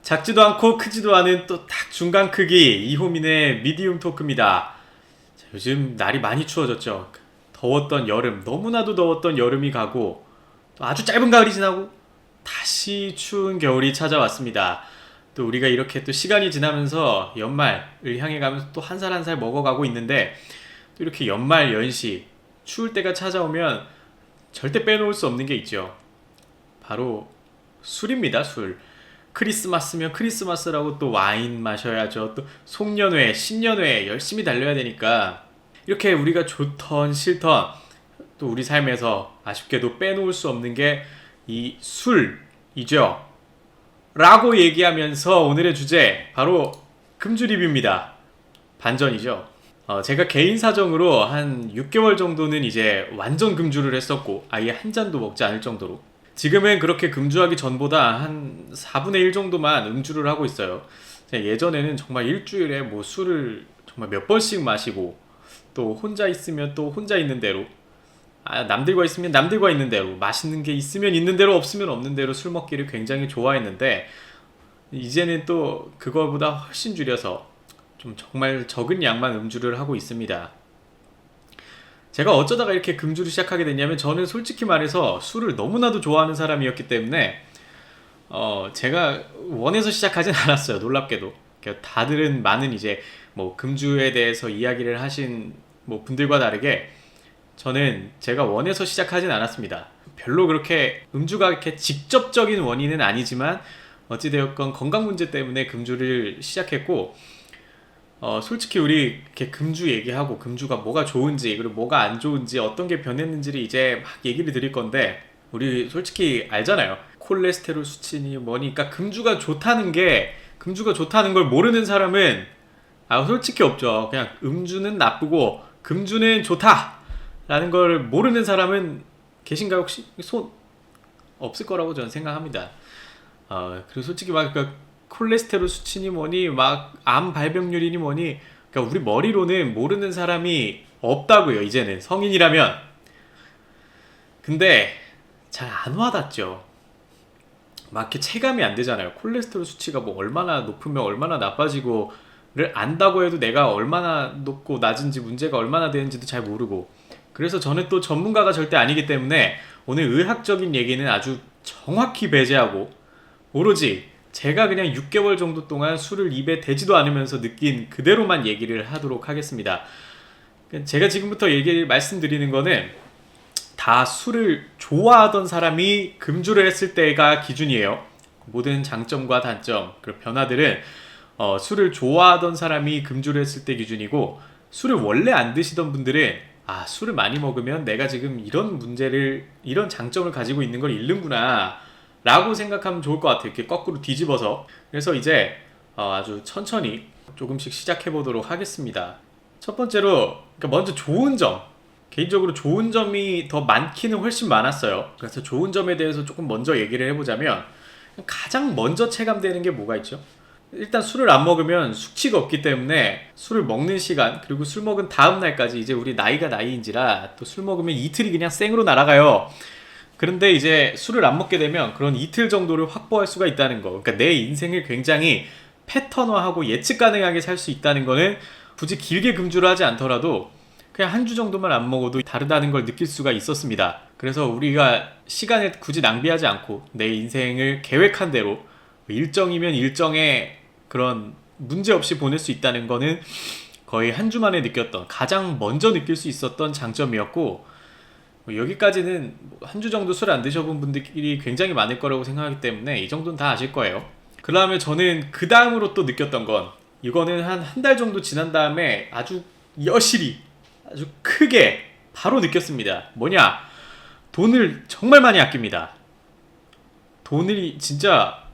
작지도 않고 크지도 않은 또 딱 중간 크기 이호민의 미디움 토크입니다. 자, 요즘 날이 많이 추워졌죠. 더웠던 여름, 너무나도 더웠던 여름이 가고 또 아주 짧은 가을이 지나고 다시 추운 겨울이 찾아왔습니다. 또 우리가 이렇게 또 시간이 지나면서 연말을 향해 가면서 또 한 살 한 살 먹어가고 있는데, 또 이렇게 연말 연시 추울 때가 찾아오면 절대 빼놓을 수 없는 게 있죠. 바로 술입니다. 술. 크리스마스면 크리스마스라고 또 와인 마셔야죠. 또 송년회, 신년회 열심히 달려야 되니까 이렇게 우리가 좋던 싫던 또 우리 삶에서 아쉽게도 빼놓을 수 없는 게 이 술이죠. 라고 얘기하면서 오늘의 주제 바로 금주 리뷰입니다. 반전이죠. 제가 개인 사정으로 한 6개월 정도는 이제 완전 금주를 했었고 아예 한 잔도 먹지 않을 정도로, 지금은 그렇게 금주하기 전보다 한 4분의 1 정도만 음주를 하고 있어요. 예전에는 정말 일주일에 뭐 술을 정말 몇 번씩 마시고, 또 혼자 있으면 또 혼자 있는 대로, 남들과 있으면 남들과 있는 대로, 맛있는 게 있으면 있는 대로 없으면 없는 대로 술 먹기를 굉장히 좋아했는데, 이제는 또 그거보다 훨씬 줄여서 좀 정말 적은 양만 음주를 하고 있습니다. 제가 어쩌다가 이렇게 금주를 시작하게 됐냐면, 저는 솔직히 말해서 술을 너무나도 좋아하는 사람이었기 때문에 제가 원해서 시작하진 않았어요. 놀랍게도. 그러니까 다들은 많은 이제 뭐 금주에 대해서 이야기를 하신 뭐 분들과 다르게 저는 제가 원해서 시작하진 않았습니다. 별로 그렇게 음주가 이렇게 직접적인 원인은 아니지만 어찌되었건 건강 문제 때문에 금주를 시작했고, 솔직히 우리 이렇게 금주 얘기하고 금주가 뭐가 좋은지 그리고 뭐가 안 좋은지 어떤 게 변했는지를 이제 막 얘기를 드릴 건데, 우리 솔직히 알잖아요. 콜레스테롤 수치니 뭐니. 그러니까 금주가 좋다는 걸 모르는 사람은 솔직히 없죠. 그냥 음주는 나쁘고 금주는 좋다 라는 걸 모르는 사람은 계신가요? 혹시 손 없을 거라고 저는 생각합니다. 그리고 솔직히 막 콜레스테롤 수치니 뭐니 막 암 발병률이니 뭐니, 그러니까 우리 머리로는 모르는 사람이 없다고요. 이제는 성인이라면. 근데 잘 안 와닿죠. 막 이렇게 체감이 안 되잖아요. 콜레스테롤 수치가 뭐 얼마나 높으면 얼마나 나빠지고를 안다고 해도 내가 얼마나 높고 낮은지 문제가 얼마나 되는지도 잘 모르고. 그래서 저는 또 전문가가 절대 아니기 때문에 오늘 의학적인 얘기는 아주 정확히 배제하고, 오로지 제가 그냥 6개월 정도 동안 술을 입에 대지도 않으면서 느낀 그대로만 얘기를 하도록 하겠습니다. 제가 지금부터 말씀드리는 거는 다 술을 좋아하던 사람이 금주를 했을 때가 기준이에요. 모든 장점과 단점 그리고 변화들은 술을 좋아하던 사람이 금주를 했을 때 기준이고, 술을 원래 안 드시던 분들은 술을 많이 먹으면 내가 지금 이런 장점을 가지고 있는 걸 잃는구나 라고 생각하면 좋을 것 같아요. 이렇게 거꾸로 뒤집어서. 그래서 이제 아주 천천히 조금씩 시작해 보도록 하겠습니다. 첫 번째로, 그러니까 먼저 좋은 점, 개인적으로 좋은 점이 더 많기는 훨씬 많았어요. 그래서 좋은 점에 대해서 조금 먼저 얘기를 해보자면, 가장 먼저 체감되는 게 뭐가 있죠? 일단 술을 안 먹으면 숙취가 없기 때문에 술을 먹는 시간, 그리고 술 먹은 다음 날까지, 이제 우리 나이가 나이인지라 또 술 먹으면 이틀이 그냥 생으로 날아가요. 그런데 이제 술을 안 먹게 되면 그런 이틀 정도를 확보할 수가 있다는 거, 그러니까 내 인생을 굉장히 패턴화하고 예측 가능하게 살 수 있다는 거는 굳이 길게 금주를 하지 않더라도 그냥 한 주 정도만 안 먹어도 다르다는 걸 느낄 수가 있었습니다. 그래서 우리가 시간을 굳이 낭비하지 않고 내 인생을 계획한 대로 일정이면 일정에 그런 문제 없이 보낼 수 있다는 거는 거의 한 주 만에 느꼈던, 가장 먼저 느낄 수 있었던 장점이었고, 여기까지는 한 주 정도 술 안 드셔본 분들이 굉장히 많을 거라고 생각하기 때문에 이 정도는 다 아실 거예요. 그 다음에 저는 그 다음으로 또 느꼈던 건, 이거는 한 달 정도 지난 다음에 아주 여실히 아주 크게 바로 느꼈습니다. 뭐냐? 돈을 정말 많이 아낍니다. 돈이 진짜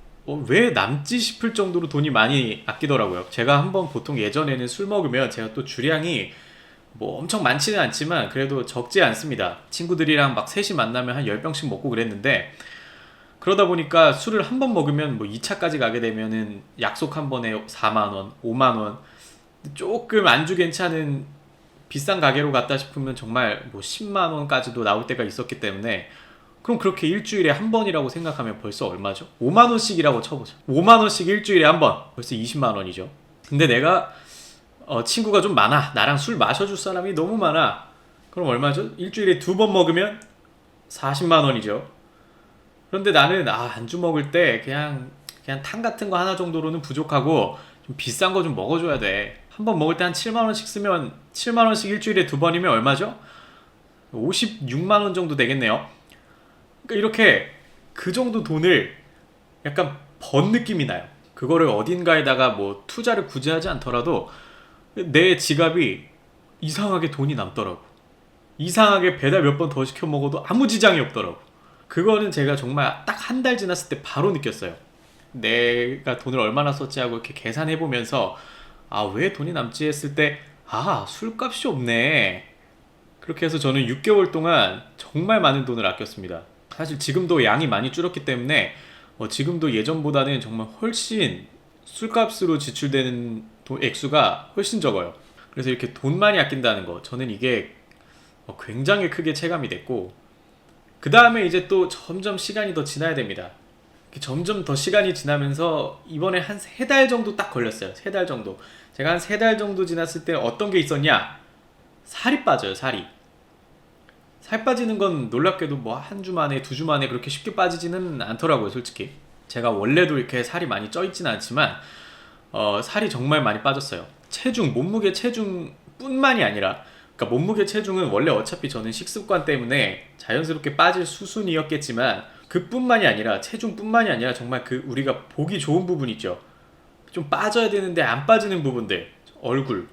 왜 남지 싶을 정도로 돈이 많이 아끼더라고요. 제가 한번 보통 예전에는 술 먹으면 제가 또 주량이 뭐 엄청 많지는 않지만 그래도 적지 않습니다. 친구들이랑 막 셋이 만나면 한 10병씩 먹고 그랬는데, 그러다 보니까 술을 한 번 먹으면 뭐 2차까지 가게 되면은 약속 한 번에 4만원, 5만원, 조금 안주 괜찮은 비싼 가게로 갔다 싶으면 정말 뭐 10만원까지도 나올 때가 있었기 때문에 그럼 그렇게 일주일에 한 번이라고 생각하면 벌써 얼마죠? 5만 원씩이라고 쳐보자. 5만 원씩 일주일에 한 번. 벌써 20만 원이죠. 근데 내가 친구가 좀 많아. 나랑 술 마셔줄 사람이 너무 많아. 그럼 얼마죠? 일주일에 2번 먹으면 40만 원이죠. 그런데 나는 안주 먹을 때 그냥 탕 같은 거 하나 정도로는 부족하고 좀 비싼 거 좀 먹어줘야 돼. 한 번 먹을 때 한 7만 원씩 쓰면 7만 원씩 일주일에 2번이면 얼마죠? 56만 원 정도 되겠네요. 그러니까 이렇게 그 정도 돈을 약간 번 느낌이 나요. 그거를 어딘가에다가 뭐 투자를 굳이 하지 않더라도 내 지갑이 이상하게 돈이 남더라고. 이상하게 배달 몇 번 더 시켜 먹어도 아무 지장이 없더라고. 그거는 제가 정말 딱 한 달 지났을 때 바로 느꼈어요. 내가 돈을 얼마나 썼지 하고 이렇게 계산해 보면서 왜 돈이 남지 했을 때 술값이 없네. 그렇게 해서 저는 6개월 동안 정말 많은 돈을 아꼈습니다. 사실 지금도 양이 많이 줄었기 때문에 지금도 예전보다는 정말 훨씬 술값으로 지출되는 액수가 훨씬 적어요. 그래서 이렇게 돈 많이 아낀다는 거, 저는 이게 굉장히 크게 체감이 됐고, 그 다음에 이제 또 점점 시간이 더 지나야 됩니다. 점점 더 시간이 지나면서 이번에 한 3달 정도 딱 걸렸어요. 3달 정도. 제가 한 3달 정도 지났을 때 어떤 게 있었냐? 살이 빠져요, 살이. 살 빠지는 건 놀랍게도 뭐 한 주 만에, 2주 만에 그렇게 쉽게 빠지지는 않더라고요, 솔직히. 제가 원래도 이렇게 살이 많이 쪄 있지는 않지만, 살이 정말 많이 빠졌어요. 몸무게 체중뿐만이 아니라, 그러니까 몸무게 체중은 원래 어차피 저는 식습관 때문에 자연스럽게 빠질 수순이었겠지만, 그뿐만이 아니라, 체중뿐만이 아니라 정말 우리가 보기 좋은 부분 있죠. 좀 빠져야 되는데 안 빠지는 부분들. 얼굴.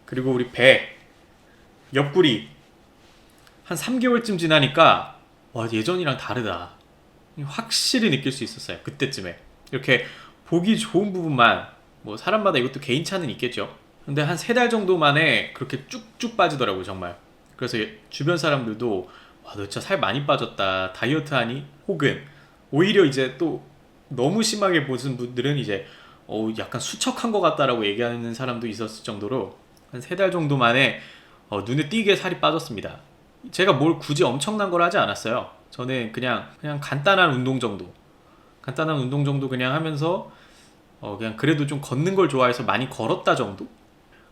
그리고 우리 배. 옆구리. 한 3개월쯤 지나니까 예전이랑 다르다. 확실히 느낄 수 있었어요. 그때쯤에. 이렇게 보기 좋은 부분만, 뭐 사람마다 이것도 개인차는 있겠죠. 근데 한 3달 정도 만에 그렇게 쭉쭉 빠지더라고요, 정말. 그래서 주변 사람들도 너 진짜 살 많이 빠졌다. 다이어트 하니? 혹은 오히려 이제 또 너무 심하게 보신 분들은 이제 약간 수척한 것 같다라고 얘기하는 사람도 있었을 정도로 한 3달 정도 만에 눈에 띄게 살이 빠졌습니다. 제가 뭘 굳이 엄청난 걸 하지 않았어요. 저는 그냥 간단한 운동 정도 그냥 하면서 그냥 그래도 좀 걷는 걸 좋아해서 많이 걸었다 정도?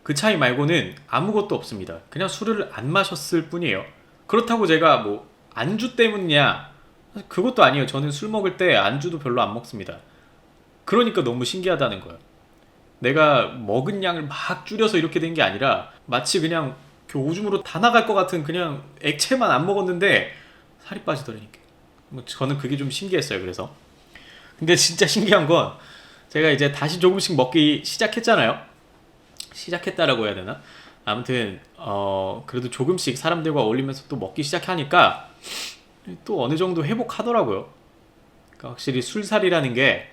그 차이 말고는 아무것도 없습니다. 그냥 술을 안 마셨을 뿐이에요. 그렇다고 제가 뭐 안주 때문이냐? 그것도 아니에요. 저는 술 먹을 때 안주도 별로 안 먹습니다. 그러니까 너무 신기하다는 거예요. 내가 먹은 양을 막 줄여서 이렇게 된 게 아니라 마치 그냥 오줌으로 다 나갈 것 같은 그냥 액체만 안 먹었는데 살이 빠지더라니까. 저는 그게 좀 신기했어요. 그래서 근데 진짜 신기한 건 제가 이제 다시 조금씩 먹기 시작했잖아요. 시작했다라고 해야 되나? 아무튼 그래도 조금씩 사람들과 어울리면서 또 먹기 시작하니까 또 어느 정도 회복하더라고요. 그러니까 확실히 술살이라는 게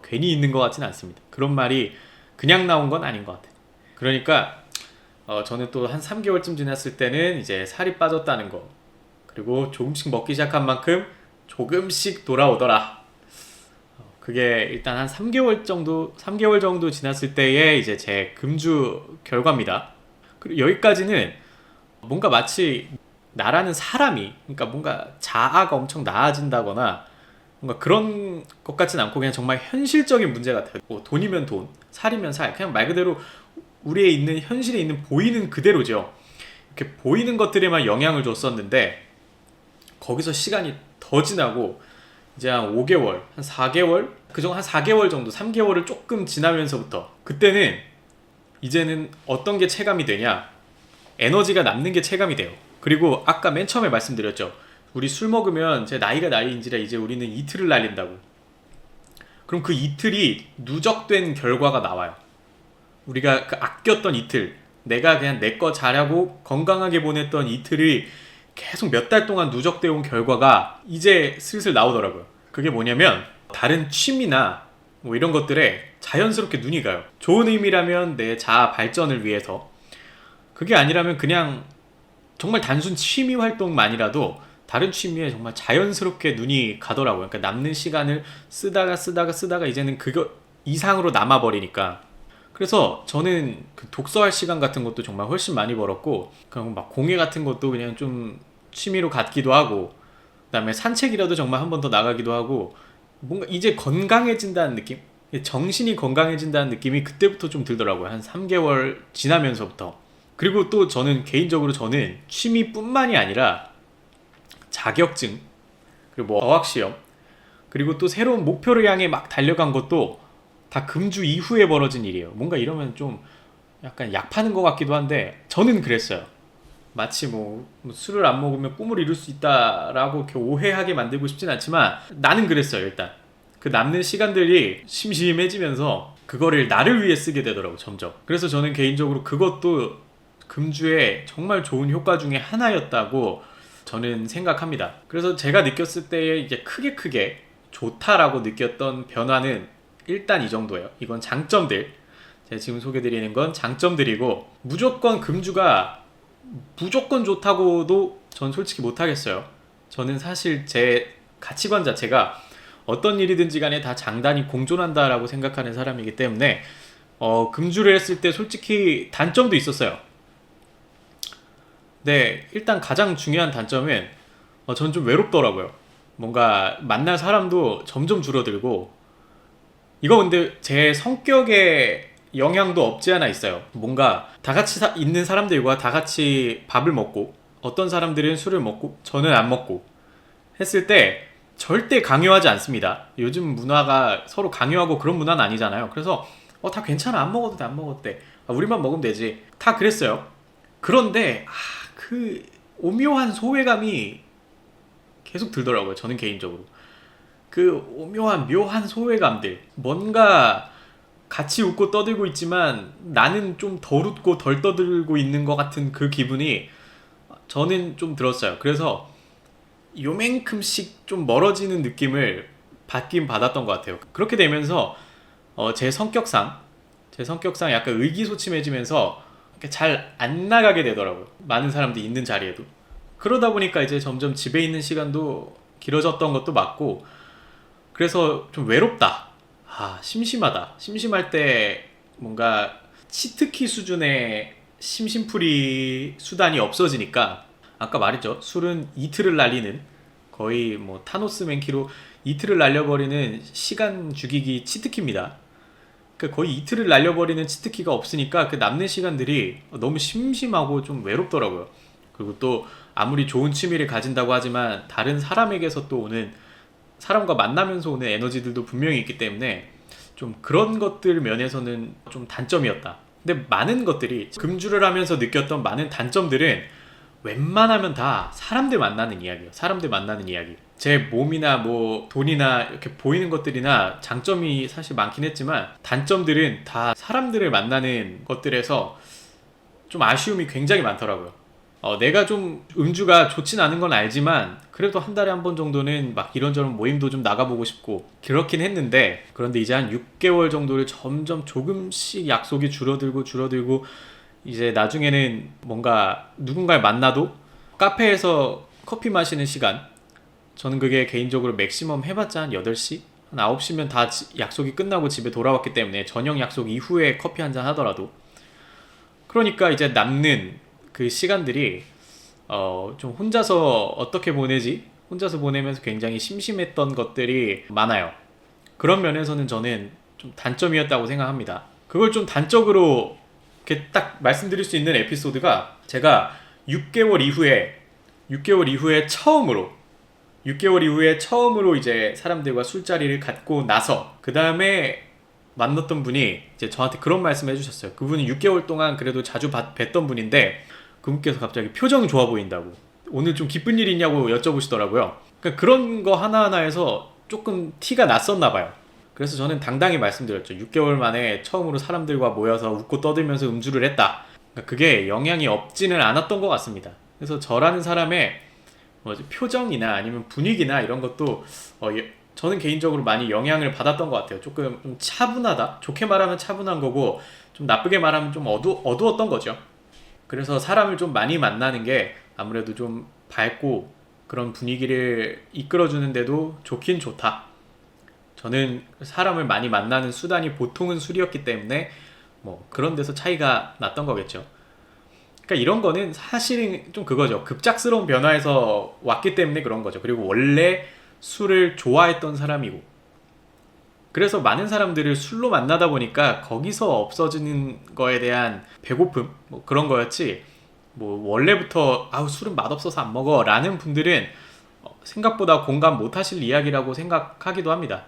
괜히 있는 것 같지는 않습니다. 그런 말이 그냥 나온 건 아닌 것 같아요. 그러니까 저는 또 한 3개월쯤 지났을 때는 이제 살이 빠졌다는 거, 그리고 조금씩 먹기 시작한 만큼 조금씩 돌아오더라. 그게 일단 한 3개월 정도 지났을 때의 이제 제 금주 결과입니다. 그리고 여기까지는 뭔가 마치 나라는 사람이, 그러니까 뭔가 자아가 엄청 나아진다거나 뭔가 그런 것 같진 않고 그냥 정말 현실적인 문제 같아요. 뭐 돈이면 돈, 살이면 살, 그냥 말 그대로 우리의 있는 현실에 있는 보이는 그대로죠. 이렇게 보이는 것들에만 영향을 줬었는데 거기서 시간이 더 지나고 이제 한 5개월, 한 4개월, 그중 한 4개월 정도, 3개월을 조금 지나면서부터 그때는 이제는 어떤 게 체감이 되냐? 에너지가 남는 게 체감이 돼요. 그리고 아까 맨 처음에 말씀드렸죠. 우리 술 먹으면 제 나이가 나이인지라 이제 우리는 이틀을 날린다고. 그럼 그 이틀이 누적된 결과가 나와요. 우리가 그 아꼈던 이틀, 내가 그냥 내 거 잘하고 건강하게 보냈던 이틀이 계속 몇 달 동안 누적되어 온 결과가 이제 슬슬 나오더라고요. 그게 뭐냐면 다른 취미나 뭐 이런 것들에 자연스럽게 눈이 가요. 좋은 의미라면 내 자아 발전을 위해서, 그게 아니라면 그냥 정말 단순 취미 활동만이라도 다른 취미에 정말 자연스럽게 눈이 가더라고요. 그러니까 남는 시간을 쓰다가 이제는 그거 이상으로 남아버리니까. 그래서 저는 그 독서할 시간 같은 것도 정말 훨씬 많이 벌었고, 그냥 막 공예 같은 것도 그냥 좀 취미로 갖기도 하고, 그다음에 산책이라도 정말 한 번 더 나가기도 하고, 뭔가 이제 건강해진다는 느낌? 정신이 건강해진다는 느낌이 그때부터 좀 들더라고요. 한 3개월 지나면서부터. 그리고 또 저는 개인적으로 저는 취미뿐만이 아니라 자격증, 그리고 뭐 어학시험, 그리고 또 새로운 목표를 향해 막 달려간 것도 다 금주 이후에 벌어진 일이에요. 뭔가 이러면 좀 약간 약 파는 것 같기도 한데 저는 그랬어요. 마치 뭐 술을 안 먹으면 꿈을 이룰 수 있다라고 이렇게 오해하게 만들고 싶진 않지만 나는 그랬어요. 일단 그 남는 시간들이 심심해지면서 그거를 나를 위해 쓰게 되더라고 점점. 그래서 저는 개인적으로 그것도 금주에 정말 좋은 효과 중에 하나였다고 저는 생각합니다. 그래서 제가 느꼈을 때 이제 크게 좋다라고 느꼈던 변화는 일단 이 정도예요. 이건 장점들. 제가 지금 소개드리는 건 장점들이고, 무조건 금주가 무조건 좋다고도 전 솔직히 못하겠어요. 저는 사실 제 가치관 자체가 어떤 일이든지 간에 다 장단이 공존한다라고 생각하는 사람이기 때문에 금주를 했을 때 솔직히 단점도 있었어요. 네, 일단 가장 중요한 단점은 전 좀 외롭더라고요. 뭔가 만날 사람도 점점 줄어들고, 이거 근데 제 성격에 영향도 없지 않아 있어요. 뭔가 다 같이 있는 사람들과 다 같이 밥을 먹고, 어떤 사람들은 술을 먹고 저는 안 먹고 했을 때 절대 강요하지 않습니다. 요즘 문화가 서로 강요하고 그런 문화는 아니잖아요. 그래서 다 괜찮아, 안 먹어도 돼, 안 먹어도 돼, 우리만 먹으면 되지, 다 그랬어요. 그런데 그 오묘한 소외감이 계속 들더라고요. 저는 개인적으로 그 오묘한 묘한 소외감들, 뭔가 같이 웃고 떠들고 있지만 나는 좀 덜 웃고 덜 떠들고 있는 것 같은 그 기분이 저는 좀 들었어요. 그래서 요만큼씩 좀 멀어지는 느낌을 받긴 받았던 것 같아요. 그렇게 되면서 제 성격상 약간 의기소침해지면서 잘 안 나가게 되더라고요. 많은 사람들이 있는 자리에도. 그러다 보니까 이제 점점 집에 있는 시간도 길어졌던 것도 맞고, 그래서 좀 외롭다, 심심하다, 심심할 때 뭔가 치트키 수준의 심심풀이 수단이 없어지니까, 아까 말했죠, 술은 이틀을 날리는, 거의 뭐 타노스 맨키로 이틀을 날려버리는 시간 죽이기 치트키입니다. 그러니까 거의 이틀을 날려버리는 치트키가 없으니까 그 남는 시간들이 너무 심심하고 좀 외롭더라고요. 그리고 또 아무리 좋은 취미를 가진다고 하지만 다른 사람에게서 또 오는, 사람과 만나면서 오는 에너지들도 분명히 있기 때문에 좀 그런 것들 면에서는 좀 단점이었다. 근데 많은 것들이, 금주를 하면서 느꼈던 많은 단점들은 웬만하면 다 사람들 만나는 이야기예요. 사람들 만나는 이야기. 제 몸이나 뭐 돈이나 이렇게 보이는 것들이나 장점이 사실 많긴 했지만 단점들은 다 사람들을 만나는 것들에서 좀 아쉬움이 굉장히 많더라고요. 내가 좀 음주가 좋진 않은 건 알지만 그래도 한 달에 한 번 정도는 막 이런저런 모임도 좀 나가보고 싶고 그렇긴 했는데, 그런데 이제 한 6개월 정도를 점점 조금씩 약속이 줄어들고 이제 나중에는 뭔가 누군가를 만나도 카페에서 커피 마시는 시간, 저는 그게 개인적으로 맥시멈 해봤자 한 8시? 한 9시면 다 약속이 끝나고 집에 돌아왔기 때문에, 저녁 약속 이후에 커피 한잔 하더라도. 그러니까 이제 남는 그 시간들이 좀 혼자서 어떻게 보내지? 혼자서 보내면서 굉장히 심심했던 것들이 많아요. 그런 면에서는 저는 좀 단점이었다고 생각합니다. 그걸 좀 단적으로 이렇게 딱 말씀드릴 수 있는 에피소드가, 제가 6개월 이후에 처음으로 이제 사람들과 술자리를 갖고 나서 그 다음에 만났던 분이 이제 저한테 그런 말씀 해주셨어요. 그분이 6개월 동안 그래도 자주 뵀던 분인데 그분께서 갑자기 표정이 좋아 보인다고, 오늘 좀 기쁜 일 있냐고 여쭤보시더라고요. 그러니까 그런 거 하나하나에서 조금 티가 났었나 봐요. 그래서 저는 당당히 말씀드렸죠. 6개월 만에 처음으로 사람들과 모여서 웃고 떠들면서 음주를 했다. 그러니까 그게 영향이 없지는 않았던 것 같습니다. 그래서 저라는 사람의 표정이나 아니면 분위기나 이런 것도 저는 개인적으로 많이 영향을 받았던 것 같아요. 조금 좀 차분하다. 좋게 말하면 차분한 거고, 좀 나쁘게 말하면 좀 어두웠던 거죠. 그래서 사람을 좀 많이 만나는 게 아무래도 좀 밝고 그런 분위기를 이끌어주는데도 좋긴 좋다. 저는 사람을 많이 만나는 수단이 보통은 술이었기 때문에 뭐 그런 데서 차이가 났던 거겠죠. 그러니까 이런 거는 사실은 좀 그거죠. 급작스러운 변화에서 왔기 때문에 그런 거죠. 그리고 원래 술을 좋아했던 사람이고, 그래서 많은 사람들을 술로 만나다 보니까 거기서 없어지는 거에 대한 배고픔 뭐 그런 거였지, 뭐 원래부터 아우 술은 맛없어서 안 먹어 라는 분들은 생각보다 공감 못 하실 이야기라고 생각하기도 합니다.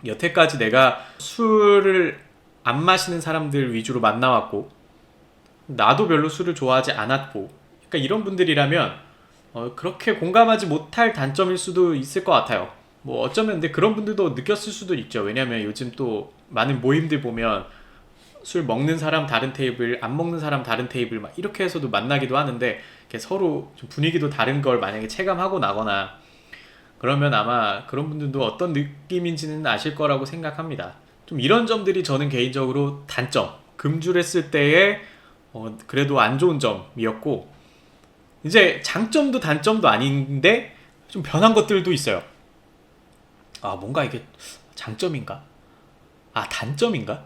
여태까지 내가 술을 안 마시는 사람들 위주로 만나왔고, 나도 별로 술을 좋아하지 않았고, 그러니까 이런 분들이라면 그렇게 공감하지 못할 단점일 수도 있을 것 같아요. 뭐 어쩌면 근데 그런 분들도 느꼈을 수도 있죠. 왜냐면 요즘 또 많은 모임들 보면 술 먹는 사람 다른 테이블, 안 먹는 사람 다른 테이블 막 이렇게 해서도 만나기도 하는데, 이렇게 서로 좀 분위기도 다른 걸 만약에 체감하고 나거나 그러면 아마 그런 분들도 어떤 느낌인지는 아실 거라고 생각합니다. 좀 이런 점들이 저는 개인적으로 단점, 금주를 했을 때의 그래도 안 좋은 점이었고, 이제 장점도 단점도 아닌데 좀 변한 것들도 있어요. 아, 뭔가 이게 장점인가? 아, 단점인가?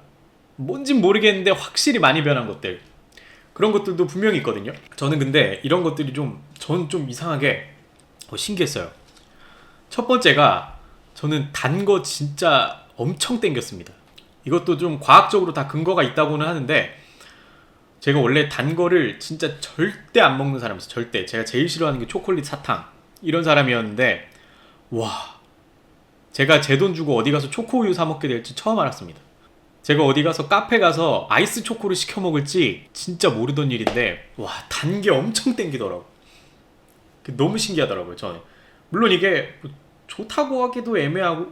뭔진 모르겠는데 확실히 많이 변한 것들, 그런 것들도 분명히 있거든요. 저는 근데 이런 것들이 저는 좀 이상하게 신기했어요. 첫 번째가, 저는 단 거 진짜 엄청 땡겼습니다. 이것도 좀 과학적으로 다 근거가 있다고는 하는데, 제가 원래 단 거를 진짜 절대 안 먹는 사람이었어요. 절대. 제가 제일 싫어하는 게 초콜릿, 사탕 이런 사람이었는데, 와, 제가 제 돈 주고 어디 가서 초코우유 사 먹게 될지 처음 알았습니다. 제가 어디 가서 카페 가서 아이스 초코를 시켜 먹을지 진짜 모르던 일인데, 와, 단 게 엄청 땡기더라고. 너무 신기하더라고요, 저는. 물론 이게 뭐 좋다고 하기도 애매하고,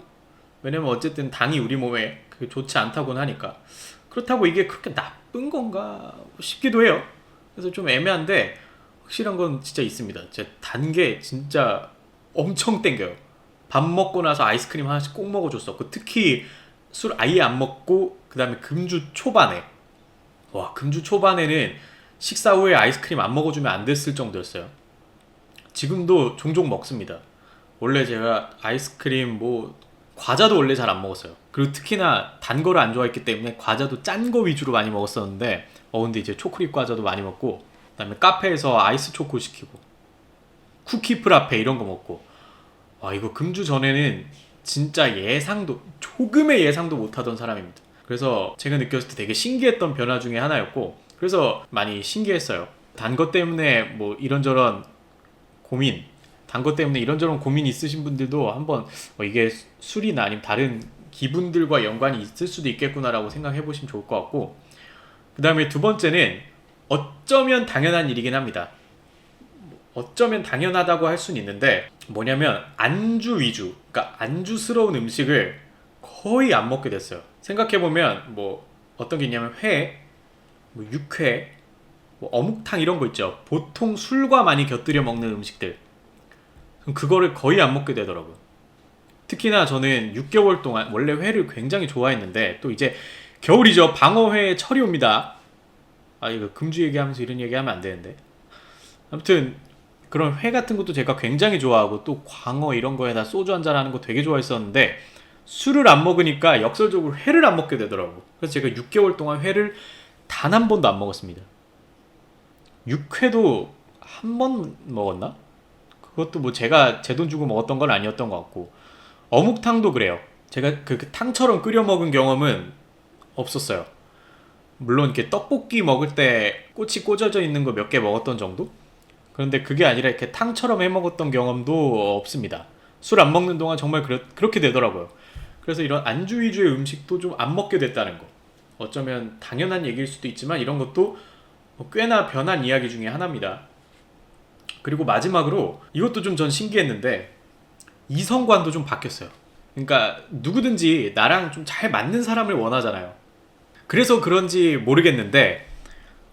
왜냐면 어쨌든 당이 우리 몸에 그게 좋지 않다고는 하니까, 그렇다고 이게 그렇게 나쁜 건가 싶기도 해요. 그래서 좀 애매한데, 확실한 건 진짜 있습니다. 제 단 게 진짜 엄청 땡겨요. 밥 먹고 나서 아이스크림 하나씩 꼭 먹어줬었고, 특히 술 아예 안 먹고 그 다음에 금주 초반에, 와, 금주 초반에는 식사 후에 아이스크림 안 먹어주면 안 됐을 정도였어요. 지금도 종종 먹습니다. 원래 제가 아이스크림 뭐 과자도 원래 잘 안 먹었어요. 그리고 특히나 단 거를 안 좋아했기 때문에 과자도 짠 거 위주로 많이 먹었었는데, 근데 이제 초콜릿 과자도 많이 먹고, 그다음에 카페에서 아이스 초코 시키고 쿠키 프라페 이런 거 먹고, 와, 이거 금주 전에는 진짜 조금의 예상도 못하던 사람입니다. 그래서 제가 느꼈을 때 되게 신기했던 변화 중에 하나였고, 그래서 많이 신기했어요. 단 것 때문에 뭐 이런저런 고민, 단 것 때문에 이런저런 고민 있으신 분들도 한번 이게 술이나 아니면 다른 기분들과 연관이 있을 수도 있겠구나라고 생각해 보시면 좋을 것 같고, 그 다음에 두 번째는 어쩌면 당연한 일이긴 합니다. 어쩌면 당연하다고 할 수는 있는데, 뭐냐면 안주 위주, 그러니까 안주스러운 음식을 거의 안 먹게 됐어요. 생각해보면 뭐 어떤 게 있냐면 회, 뭐 육회, 뭐 어묵탕 이런 거 있죠. 보통 술과 많이 곁들여 먹는 음식들, 그거를 거의 안 먹게 되더라고요. 특히나 저는 6개월 동안 원래 회를 굉장히 좋아했는데, 또 이제 겨울이죠. 방어회 철이 옵니다. 아, 이거 금주 얘기하면서 이런 얘기하면 안 되는데, 아무튼 그런 회 같은 것도 제가 굉장히 좋아하고, 또 광어 이런 거에다 소주 한잔 하는 거 되게 좋아했었는데, 술을 안 먹으니까 역설적으로 회를 안 먹게 되더라고. 그래서 제가 6개월 동안 회를 단 한 번도 안 먹었습니다. 육회도 한 번 먹었나? 그것도 뭐 제가 제 돈 주고 먹었던 건 아니었던 것 같고, 어묵탕도 그래요. 제가 그 탕처럼 끓여 먹은 경험은 없었어요. 물론 이렇게 떡볶이 먹을 때 꼬치 꽂아져 있는 거 몇 개 먹었던 정도? 그런데 그게 아니라 이렇게 탕처럼 해 먹었던 경험도 없습니다. 술 안 먹는 동안 정말 그렇게 되더라고요. 그래서 이런 안주 위주의 음식도 좀 안 먹게 됐다는 거, 어쩌면 당연한 얘기일 수도 있지만 이런 것도 꽤나 변한 이야기 중에 하나입니다. 그리고 마지막으로 이것도 좀 전 신기했는데, 이성관도 좀 바뀌었어요. 그러니까 누구든지 나랑 좀 잘 맞는 사람을 원하잖아요. 그래서 그런지 모르겠는데,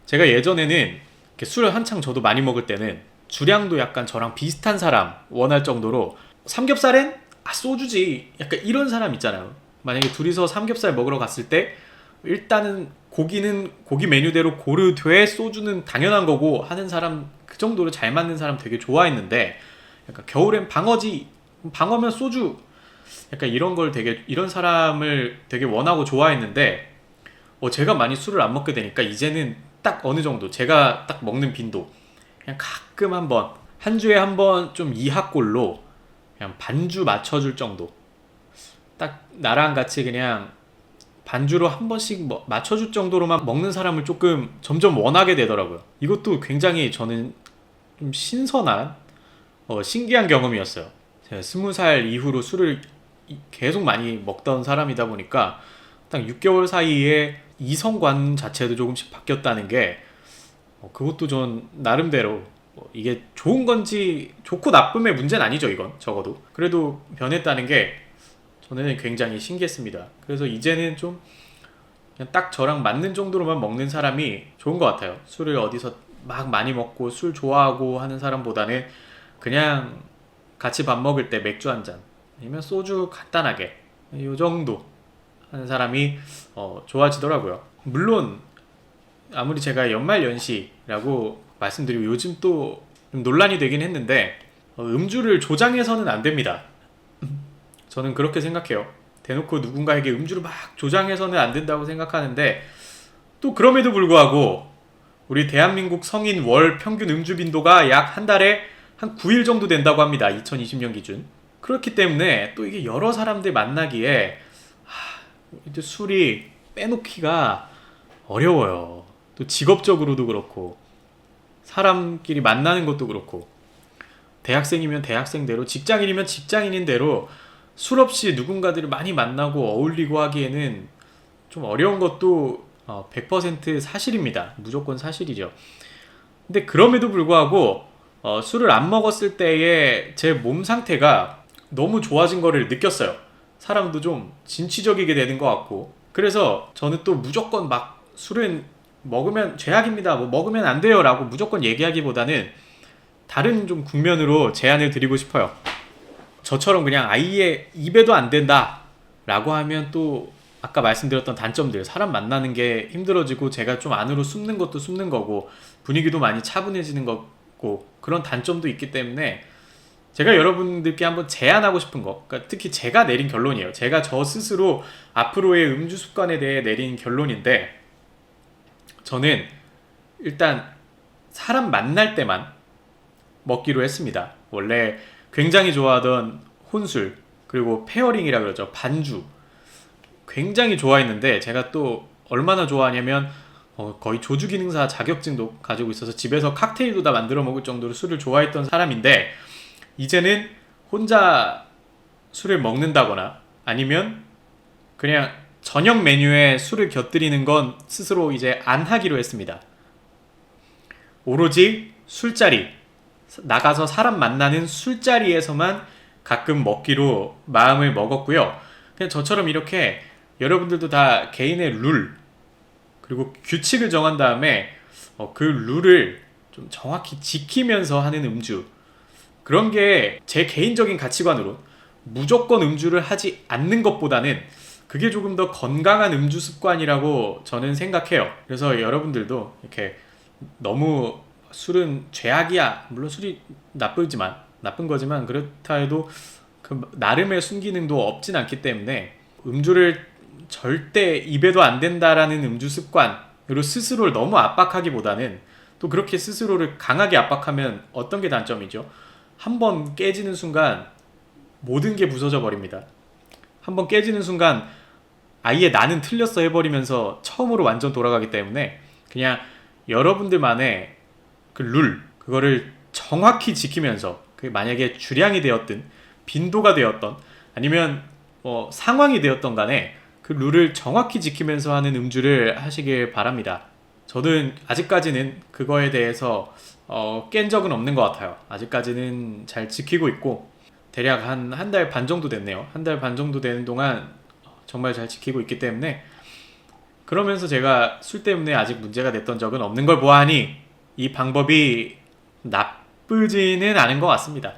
제가 예전에는 이렇게 술을 한창 저도 많이 먹을 때는 주량도 약간 저랑 비슷한 사람 원할 정도로, 삼겹살엔 소주지, 약간 이런 사람 있잖아요. 만약에 둘이서 삼겹살 먹으러 갔을 때 일단은 고기는 고기 메뉴대로 고르되 소주는 당연한 거고 하는 사람, 그 정도로 잘 맞는 사람 되게 좋아했는데, 약간 겨울엔 방어지, 방어면 소주, 약간 이런 사람을 되게 원하고 좋아했는데, 제가 많이 술을 안 먹게 되니까 이제는 딱 어느 정도 제가 딱 먹는 빈도 그냥 가끔 한번 한 주에 한 번 좀 이하꼴로 그냥 반주 맞춰줄 정도 딱 나랑 같이 그냥 반주로 한 번씩 뭐 맞춰줄 정도로만 먹는 사람을 조금 점점 원하게 되더라고요. 이것도 굉장히 저는 좀 신선한 신기한 경험이었어요. 제가 20살 이후로 술을 계속 많이 먹던 사람이다 보니까 딱 6개월 사이에 이성관 자체도 조금씩 바뀌었다는 게 그것도 전 나름대로 이게 좋은 건지 좋고 나쁨의 문제는 아니죠 이건 적어도 그래도 변했다는 게 저는 굉장히 신기했습니다. 그래서 이제는 좀 그냥 딱 저랑 맞는 정도로만 먹는 사람이 좋은 것 같아요. 술을 어디서 막 많이 먹고 술 좋아하고 하는 사람보다는 그냥 같이 밥 먹을 때 맥주 한 잔 아니면 소주 간단하게 이 정도 하는 사람이 좋아지더라고요. 물론 아무리 제가 연말연시라고 말씀드리고 요즘 또 좀 논란이 되긴 했는데 음주를 조장해서는 안 됩니다. 저는 그렇게 생각해요. 대놓고 누군가에게 음주를 막 조장해서는 안 된다고 생각하는데 또 그럼에도 불구하고 우리 대한민국 성인 월 평균 음주 빈도가 약 한 달에 한 9일 정도 된다고 합니다. 2020년 기준. 그렇기 때문에 또 이게 여러 사람들 만나기에 이제 술이 빼놓기가 어려워요. 또 직업적으로도 그렇고 사람끼리 만나는 것도 그렇고 대학생이면 대학생대로 직장인이면 직장인인대로 술 없이 누군가들을 많이 만나고 어울리고 하기에는 좀 어려운 것도 100% 사실입니다. 무조건 사실이죠. 근데 그럼에도 불구하고 술을 안 먹었을 때의 제 몸 상태가 너무 좋아진 거를 느꼈어요. 사람도 좀 진취적이게 되는 것 같고 그래서 저는 또 무조건 막 술은 먹으면 죄악입니다. 뭐 먹으면 안 돼요 라고 무조건 얘기하기보다는 다른 좀 국면으로 제안을 드리고 싶어요. 저처럼 그냥 아예 입에도 안 된다 라고 하면 또 아까 말씀드렸던 단점들 사람 만나는 게 힘들어지고 제가 좀 안으로 숨는 것도 숨는 거고 분위기도 많이 차분해지는 거고 그런 단점도 있기 때문에 제가 여러분들께 한번 제안하고 싶은 거 그러니까 특히 제가 내린 결론이에요. 제가 저 스스로 앞으로의 음주 습관에 대해 내린 결론인데 저는 일단 사람 만날 때만 먹기로 했습니다. 원래 굉장히 좋아하던 혼술 그리고 페어링이라 그러죠. 반주 굉장히 좋아했는데 제가 또 얼마나 좋아하냐면 거의 조주기능사 자격증도 가지고 있어서 집에서 칵테일도 다 만들어 먹을 정도로 술을 좋아했던 사람인데 이제는 혼자 술을 먹는다거나 아니면 그냥 저녁 메뉴에 술을 곁들이는 건 스스로 이제 안 하기로 했습니다. 오로지 술자리 나가서 사람 만나는 술자리에서만 가끔 먹기로 마음을 먹었고요. 그냥 저처럼 이렇게 여러분들도 다 개인의 룰 그리고 규칙을 정한 다음에 그 룰을 좀 정확히 지키면서 하는 음주 그런 게 제 개인적인 가치관으로 무조건 음주를 하지 않는 것보다는 그게 조금 더 건강한 음주 습관이라고 저는 생각해요. 그래서 여러분들도 이렇게 너무 술은 죄악이야 물론 술이 나쁜 거지만 그렇다 해도 그 나름의 순기능도 없진 않기 때문에 음주를 절대 입에도 안 된다라는 음주 습관으로 스스로를 너무 압박하기보다는 또 그렇게 스스로를 강하게 압박하면 어떤 게 단점이죠? 한번 깨지는 순간 모든 게 부서져 버립니다. 한번 깨지는 순간 아예 나는 틀렸어 해버리면서 처음으로 완전 돌아가기 때문에 그냥 여러분들만의 그 룰 그거를 정확히 지키면서 그게 만약에 주량이 되었든 빈도가 되었던 아니면 상황이 되었던 간에 그 룰을 정확히 지키면서 하는 음주를 하시길 바랍니다. 저는 아직까지는 그거에 대해서 깬 적은 없는 것 같아요. 아직까지는 잘 지키고 있고 대략 한 달 반 정도 됐네요. 한 달 반 정도 되는 동안 정말 잘 지키고 있기 때문에 그러면서 제가 술 때문에 아직 문제가 됐던 적은 없는 걸 보아하니 이 방법이 나쁘지는 않은 것 같습니다.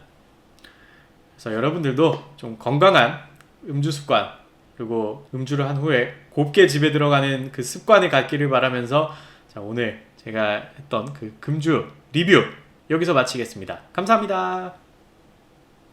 그래서 여러분들도 좀 건강한 음주 습관 그리고 음주를 한 후에 곱게 집에 들어가는 그 습관을 갖기를 바라면서 자, 오늘 제가 했던 그 금주 리뷰 여기서 마치겠습니다. 감사합니다.